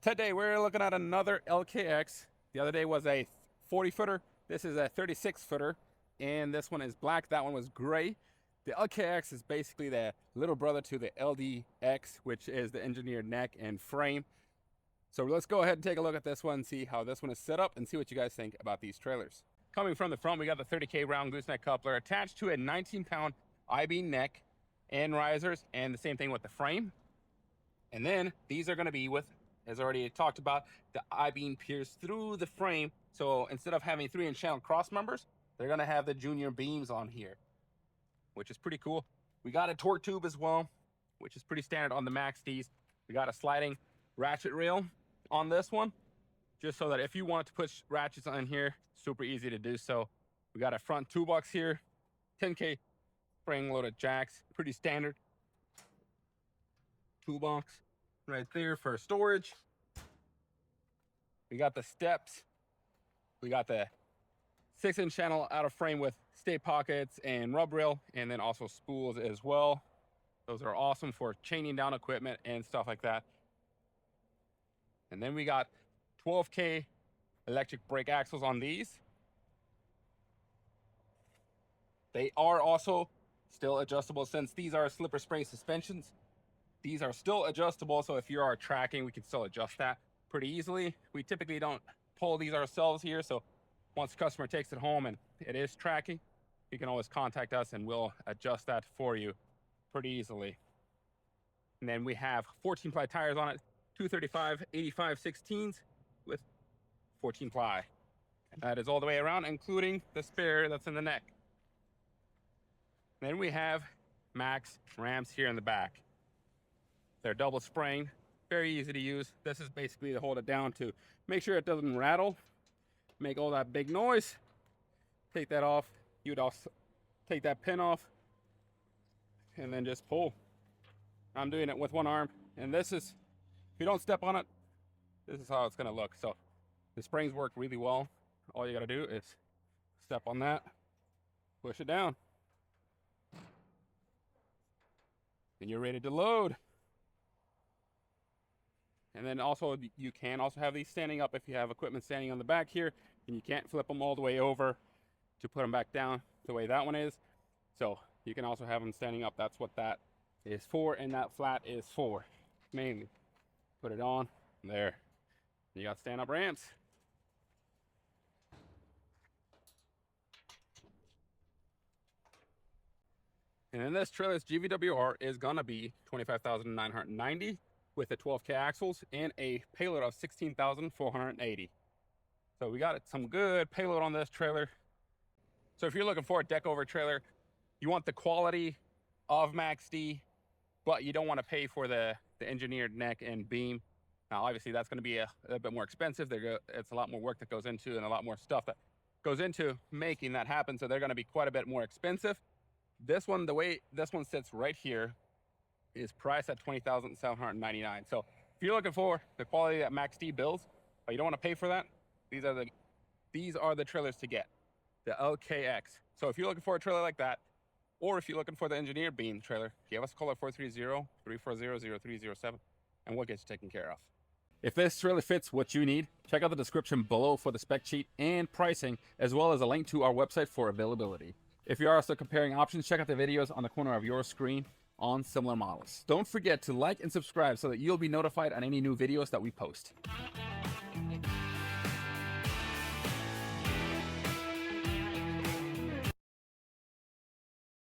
Today we're looking at another LKX. The other day was a 40 footer. This is a 36 footer, and this one is black. That one was gray. The LKX is basically the little brother to the LDX, which is the engineered neck and frame. So let's go ahead and take a look at this one, see how this one is set up, and see what you guys think about these trailers. Coming from the front, we got the 30K round gooseneck coupler attached to a 19-pound I-beam neck and risers, and the same thing with the frame. And then these are going to be with, as already talked about, the I-beam pierced through the frame. So instead of having 3-inch channel cross members, they're going to have the junior beams on here, which is pretty cool. We got a torque tube as well, which is pretty standard on the MAXX-Ds. We got a sliding ratchet rail on this one, just so that if you want to push ratchets on here, super easy to do so. We got a front toolbox here, 10K spring-loaded jacks, pretty standard toolbox right there for storage. We got the steps. We got the 6-inch channel out of frame with stay pockets and rub rail, and then also spools as well. Those are awesome for chaining down equipment and stuff like that. And then we got 12K electric brake axles on these. They are also still adjustable, since these are slipper spring suspensions. These are still adjustable, so if you are tracking, we can still adjust that pretty easily. We typically don't pull these ourselves here, so once the customer takes it home and it is tracking, you can always contact us and we'll adjust that for you pretty easily. And then we have 14-ply tires on it, 235 85/16s with 14-ply. And that is all the way around, including the spare that's in the neck. Then we have MAXX ramps here in the back. They're double spring, very easy to use. This is basically to hold it down to make sure it doesn't rattle, make all that big noise. Take that off. You'd also take that pin off and then just pull. I'm doing it with one arm, and this is, if you don't step on it, this is how it's gonna look. So the springs work really well. All you gotta do is step on that, push it down, and you're ready to load. And then also, you can also have these standing up if you have equipment standing on the back here, and you can't flip them all the way over to put them back down the way that one is. So you can also have them standing up. That's what that is for, and that flat is for, mainly. Put it on, there. You got stand-up ramps. And then this trailer's GVWR is gonna be $25,990 with the 12K axles and a payload of 16,480. So we got some good payload on this trailer. So if you're looking for a deck over trailer, you want the quality of MAXX-D, but you don't want to pay for the engineered neck and beam. Now, obviously, that's going to be a bit more expensive. It's a lot more work that goes into, and a lot more stuff that goes into making that happen. So they're going to be quite a bit more expensive. This one, the way this one sits right here, is priced at $20,799. So if you're looking for the quality that MAXX-D builds, but you don't want to pay for that, these are the trailers to get, the LKX. So if you're looking for a trailer like that, or if you're looking for the engineered beam trailer, give us a call at 430-340-0307, and we'll get you taken care of. If this trailer fits what you need, check out the description below for the spec sheet and pricing, as well as a link to our website for availability. If you are also comparing options, check out the videos on the corner of your screen on similar models. Don't forget to like and subscribe so that you'll be notified on any new videos that we post.